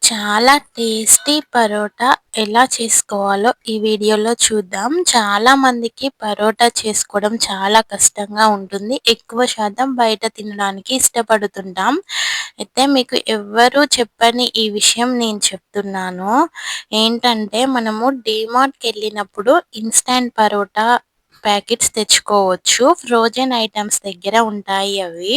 చాలా టేస్టీ పరోటా ఎలా చేసుకోవాలో ఈ వీడియోలో చూద్దాం. చాలా మందికి పరోటా చేసుకోవడం చాలా కష్టంగా ఉంటుంది. ఎక్కువ శాతం బయట తినడానికి ఇష్టపడుతుంటాం. అయితే మీకు ఎవ్వరు చెప్పని ఈ విషయం నేను చెప్తున్నాను. ఏంటంటే మనము డీమార్ట్‌కెళ్ళినప్పుడు ఇన్‌స్టాంట్ పరోటా ప్యాకెట్స్ తెచ్చుకోవచ్చు. ఫ్రోజెన్ ఐటెమ్స్ దగ్గర ఉంటాయి అవి.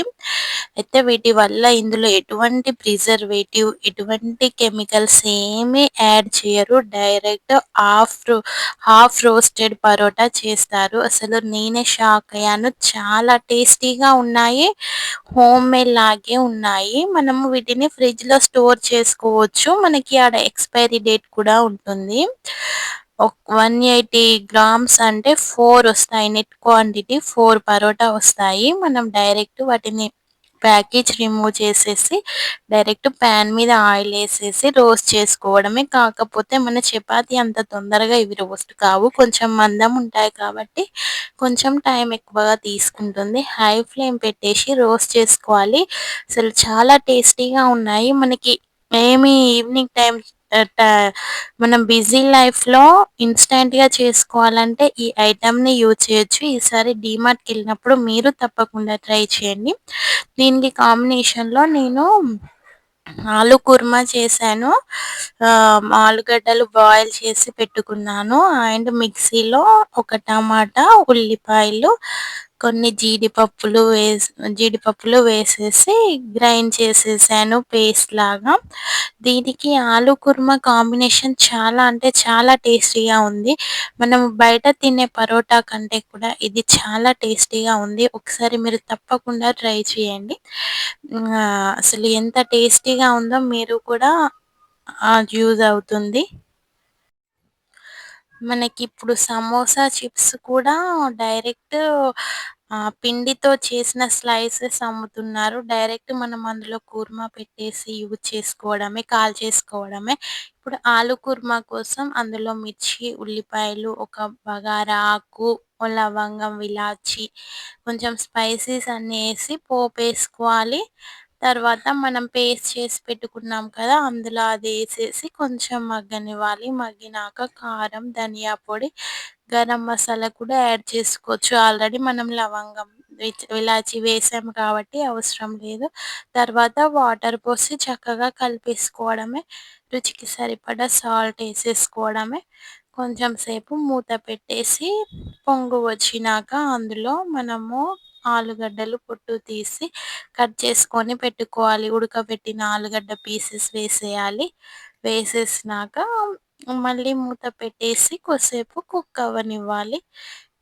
అయితే వీటి వల్ల ఇందులో ఎటువంటి ప్రిజర్వేటివ్, ఎటువంటి కెమికల్స్ ఏమీ యాడ్ చేయరు. డైరెక్ట్ హాఫ్ రోస్టెడ్ పరోటా చేస్తారు. అసలు నేనే షాక్ అయ్యాను. చాలా టేస్టీగా ఉన్నాయి. హోమ్‌మేడ్ లాగే ఉన్నాయి. మనము వీటిని ఫ్రిడ్జ్‌లో స్టోర్ చేసుకోవచ్చు. మనకి ఆడ ఎక్స్‌పైరీ డేట్ కూడా ఉంటుంది. 180 గ్రామ్స్ అంటే 4 వస్తాయి. నెట్ క్వాంటిటీ 4 పరోటా వస్తాయి. మనం డైరెక్ట్ వాటిని ప్యాకేజ్ రిమూవ్ చేసేసి డైరెక్ట్ పాన్ మీద ఆయిలేసేసి రోస్ట్ చేసుకోవడమే. కాకపోతే మన చపాతీ అంత తొందరగా ఇవి రోస్ట్ కావు. కొంచెం మందం ఉంటాయి కాబట్టి కొంచెం టైం ఎక్కువగా తీసుకుంటుంది. హై ఫ్లేమ్ పెట్టేసి రోస్ట్ చేసుకోవాలి. అసలు చాలా టేస్టీగా ఉన్నాయి. మనకి ఈవినింగ్ టైమ్ ఆహ్, ట మనం బిజీ లైఫ్‌లో ఇన్‌స్టాంట్‌గా చేసుకోవాలంటే ఈ ఐటెమ్‌ని యూజ్ చేయొచ్చు. ఈసారి డీమార్ట్‌కెళ్ళినప్పుడు మీరు తప్పకుండా ట్రై చేయండి. దీనికి కాంబినేషన్‌లో నేను ఆలు కుర్మా చేశాను. ఆలుగడ్డలు బాయిల్ చేసి పెట్టుకున్నాను. అండ్ మిక్సీలో ఒక టమాటా, ఉల్లిపాయలు, కొన్ని జీడిపప్పులు వేసేసి గ్రైండ్ చేసేసాను పేస్ట్ లాగా. దీనికి ఆలు కుర్మా కాంబినేషన్ చాలా అంటే చాలా టేస్టీగా ఉంది. మనం బయట తినే పరోటా కంటే కూడా ఇది చాలా టేస్టీగా ఉంది. ఒకసారి మీరు తప్పకుండా ట్రై చేయండి. అసలు ఎంత టేస్టీగా ఉందో మీరు కూడా యూజ్ అవుతుంది. మనకిప్పుడు సమోసా చిప్స్ కూడా డైరెక్ట్ పిండితో చేసిన స్లైసెస్ అమ్ముతున్నారు. డైరెక్ట్ మనం అందులో కుర్మా పెట్టేసి యూజ్ చేసుకోవడమే, కాల్చేసుకోవడమే. ఇప్పుడు ఆలు కుర్మా కోసం అందులో మిర్చి, ఉల్లిపాయలు, ఒక బగారా ఆకు, ఓ లవంగం, ఇలాచి, కొంచెం స్పైసీస్ అన్నీ ఏసి పోపేసుకోవాలి. తర్వాత మనం పేస్ట్ చేసి పెట్టుకున్నాం కదా! అందులో అదేసేసి కొంచెం మగ్గనివ్వాలి. మగ్గినాక కారం, ధనియా పొడి, గరం మసాలా కూడా యాడ్ చేసుకోవచ్చు. ఆల్రెడీ మనం లవంగం, ఇలాచి వేసాము కాబట్టి అవసరం లేదు. తర్వాత వాటర్ పోసి చక్కగా కలిపేసుకోవడమే. రుచికి సరిపడా సాల్ట్ ఏసేసుకోవడమే. కొంచెం సేపు మూత పెట్టేసి పొంగు వచ్చినాక అందులో మనము ఆలుగడ్డలు పొట్టు తీసి కట్ చేసుకొని పెట్టుకోవాలి. ఉడకబెట్టిన ఆలుగడ్డ పీసెస్ వేసేయాలి. వేసేసినాక మళ్ళీ మూత పెట్టేసి కొద్దిసేపు కుక్ అవ్వనివ్వాలి.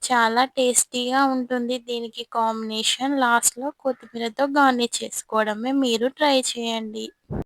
చాలా టేస్టీగా ఉంటుంది. దీనికి కాంబినేషన్ లాస్ట్‌లో కొత్తిమీరతో గార్నిష్ చేసుకోవడమే. మీరు ట్రై చేయండి.